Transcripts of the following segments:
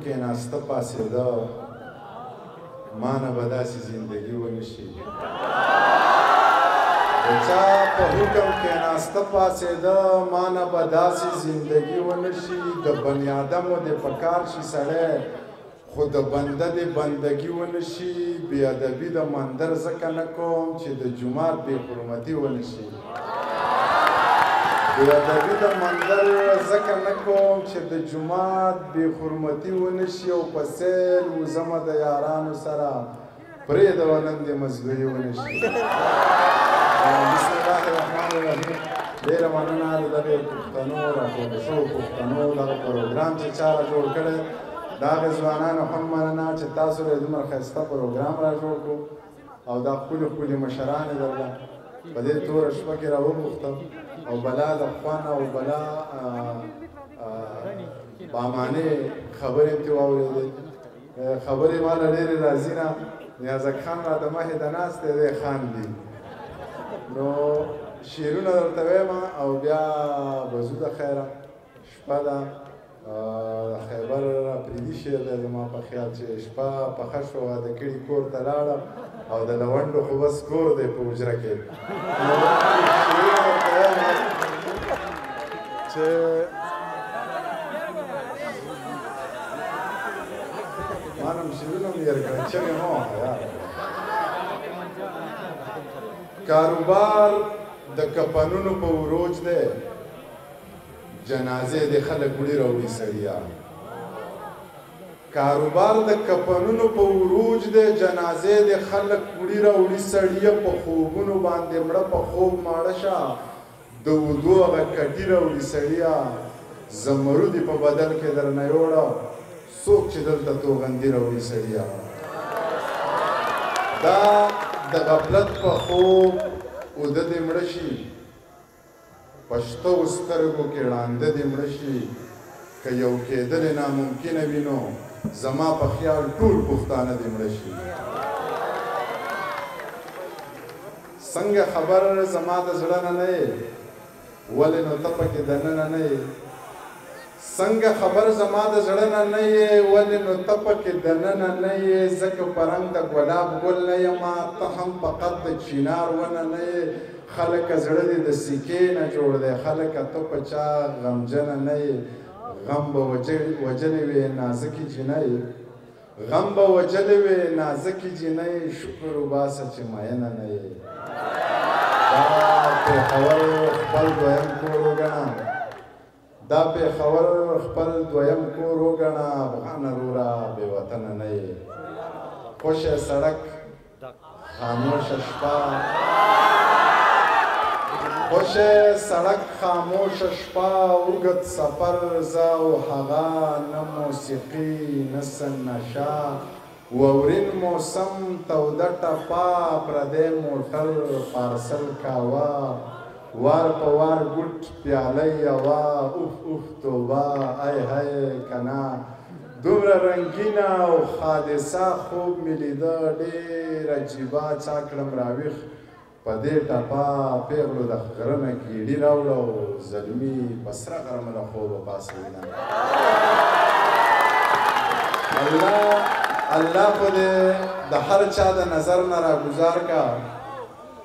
کېناسته پاڅېده ما نه به داسې زندګي ونه شي د چا په حکم کېناسته پاڅېده ما نه به داسې زندګي ونه شي د بني آدمو دې په کار شي سړی خو د بنده دې بندګي ونه شي بې ادبي د مندر ځکه نه کوم چې د جومات بې حرمتي ونه شي بې ادبي د مندر ځکه نه کوم چې د جومات بې حرمتي ونه شي او په سیل وزمه د یارانو سره پرېږده نن دې مزدوري ونه شي بسم الله الرحمن الرحیم ډېره مننه د دغې پښتنو راټوله شوو پښتنو دغه پروګرام چې چا را جوړ کړی د هغې ځوانانو هم مننه چې تاسو له دومره ښایسته پروګرام را جوړ کړو او دا ښکلي ښکلي مشران یې درله په دې توره شپه کې راوغوښتم او بلا د خوند او بلا بامانې خبرې مې ترې واورېدې خبرې ماله ډېرې راځي نه نیازک خان راته مخې ته ناست دی دی خاندي نو شعرونه درته وایم او بیا به ځو د خیره شپه ده خیبر پریدي شعر دی زما په خیال چې شپه پخه شوه واده کړي کور ته لاړه او د لونډو خو بس کور دی په حجره کې چې مانم شعرونه مې یار کړه چغې مه وهه یار کاروبار د کفنونو په وروج دی جنازې د خلک وړي راوړي سړیا کاروبار د کفنونو په وروج دی جنازې د خلک وړي راوړي سړیا په خوبونو باندې مړه په خوب ماړه شه د ودو هغه کټي راوړي سړیا زمرودي په بدل کې درنه یوړه څوک چې دلته توغندي راوړي سړیا دا د غفلت په خوب اوده دې مړه شي په شتو سترګو کې ړانده دې مړه شي که یو کېدل ناممکنه وي نو زما په خیال ټول پښتانه دې مړه شي څنګه خبر زما د زړه نه نه یې ولې نو ته پکې دننه نه یې څنګه خبر زما د زړه نه نه یې ولې نو ته پکې دننه نه یې ځکه په رنګ د ګلاب ګل نه یمه ته هم په قد د چینار ونه نه یې خلکه زړه دې د سیکې نه جوړ دی خلکه ته په چا غمجنه نه یې غم به وجلې وې نازکې جینۍ غم به وجلې وې نازکې جینۍ شکر وباسه چې مینه نه یې دا پېښور خپل دویم کور وګڼه دا پېښور خپل دویم کور وګڼه افغان وروره بې وطنه نه یې خوشه سړک خاموشه شپه خوشه سړک خاموشه شپه اوږد سفر زه او هغه نه موسیقي نه څه نشه واورین موسم توده ټپه پردی موټر پارسل کاوه وار په وار ګوټ پیاله یوه اوف اوف توبه ای های کنه دومره رنګینه او حادثه خوب مې لیده ډېر عجیبه چا کړم راویښ په دې ټپه پیغلو د غره نه ګیډي راوړه او زلمي په سره غرمه له خوبه پاڅېده الله خو دې د هر چا د نظر نه راګزار کا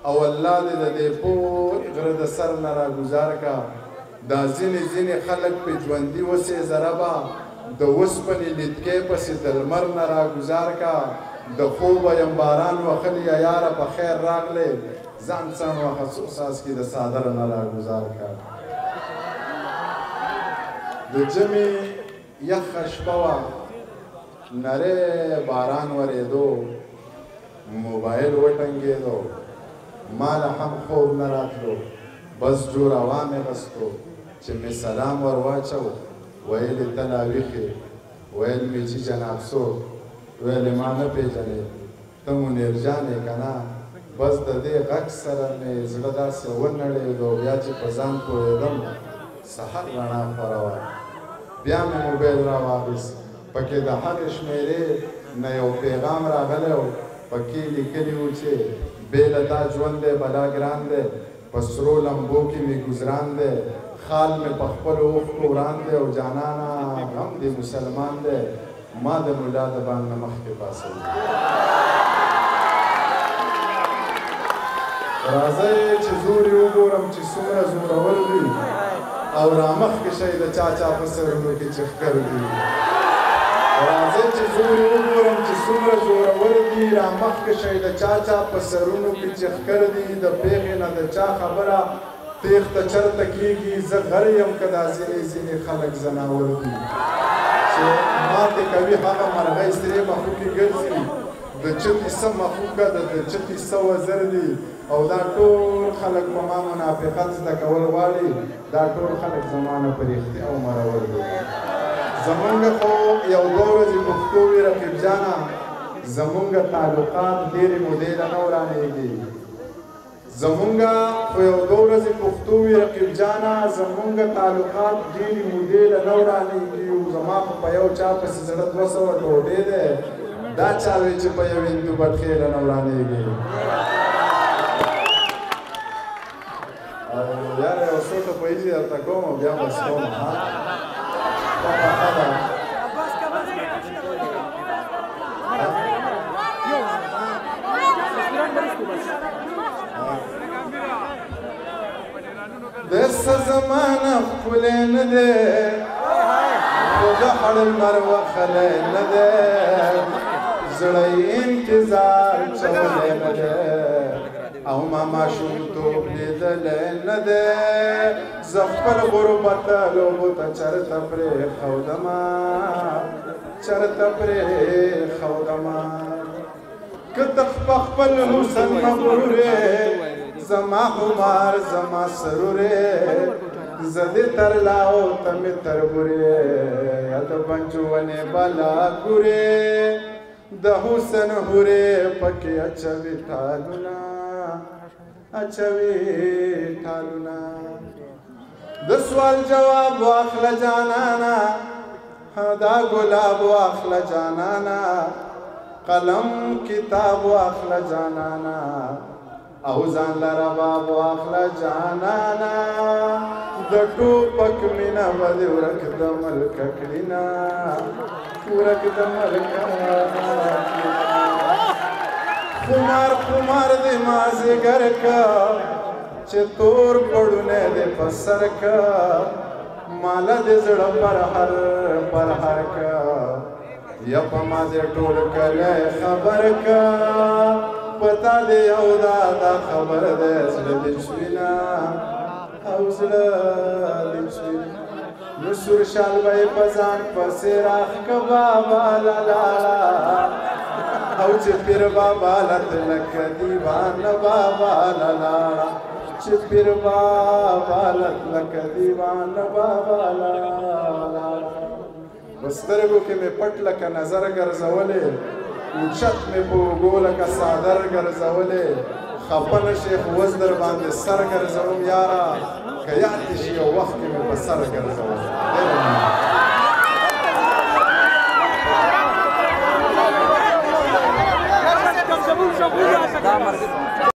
او الله دې د دې پوه غره د سر نه راګزار کا دا ځینې ځینې خلک په ژوندي وسې ضربه د اوسپنې لیدکې پسې د لمر نه راګزار کا د خوبه یم باران وخلي یا یاره په خیر راغلی ځان څڼ وخه څو څاڅکي د څادر نه راګزار کا د ژمي یخه شپه وه نری باران ورېدو موبایل وټنګېدو ما له هم خوب نه راتلو بس جوړه مې غستو چې مې سلام ور واچو ویل ته لا ویښې ویل مې چې جناب څوک ویل ما نه پېژنې ته منیر جان یې که نه بس د دې غږ سره مې زړه داسې ونړېدو بیا چې په ځان پوهېدم سحر رڼا خوره وه بیا مې موبایل راواخیست پکې د هرې شمېرې نه یو پیغام راغلی و پکې لیکلي وو چې بې له دا ژوند دی بلا ګران دی په سرو لمبو کې مې ګزران دی خال مې په خپلو اوښکو وران دی او جانانه غم دې مسلمان دی ما د ملا د بان نه مخکې پاڅوي راځئ چې زور یې وګورم چې څومره زورور دي او رامخکې شئ د چا چا په سرونو کې چې ښکر دي راځئ چې زور یې وګورم چې څومره زورور دي رامخکې شئ د چا چا په سرونو کې چې ښکر دي د پېغې نه د چا خبره تېښته چرته کېږي زه غر یم که دا ځینې ځینې خلک زناور دي چې ماتې کوي هغه مرغۍ سرې مخوکې ګرځي د چتې څه مخوکه د چتې څه وزر دي او دا ټول خلک په ما منافقت زده کول غواړي دا ټول خلک زما نه په رښتیا او مرور دي زمونږ خو یو دوه ورځې پښتو وي رقیب جانه زمونږ تعلقات ډېرې مودې له نه ورانېږي زمونږ خو یو دوه ورځې پښتو وي رقیب جانه زمونږ تعلقات ډېرې مودې له نه ورانېږي او زما خو په یو چا پسې زړه 200 ډوډۍ دی دا چا وی چې په یو هندو بټخې له نه ورانېږي او یاره یو څو ته پیسې درته کوم او بیا بس کوم ها دسته زمانه ښکلی نه دی خو د هر لمر وخلی نه دی زړه یې انتظار چولی نه دی او ما ماشومتوب لیدلی نه دی زه خپل غربت لوبو ته چرته پرېښودمه چرته پرېښودمه که ته په خپل حسن مغرور زما خمار زما سرورې زه دې تر لاو ته مې تر بورې د بنجو ونې بالا ګورې د حسن هورې پکې اچوي ټالونه اچوي ټالونه د سوال جواب واخله جانانا دا ګلاب واخله جانانا قلم کتاب واخله جانانا او ځان لره باب واخله جانانا د ټوپک مینه به دې ورک د ملکه کړینه ورک د ملکه خمار خمار دې مازدیګر که چې تور پړونه دې په سر که ماله دې زړه پر هر که یا په ما دې ټول کلی خبر که پتا دې یو دا خبر دې زړه دې چوینه او زړه دې چوینه نو سور شال به یې په ځان پسې راښکه بابا لالالا او چې پیر بابا لت لکه دیوانه بابا لالالا چې پیر بابا لت لکه دیوانه بابا لالالا بسترګو کې مې پټ لکه نظر ګرځولې اوچت مې په اوږو لکه څادر ګرځولې خفه نه شې خو اوس در باندې سر ګرځوم یاره که یاد دې شي یو وخت کې مې په سر ګرځوم ډېره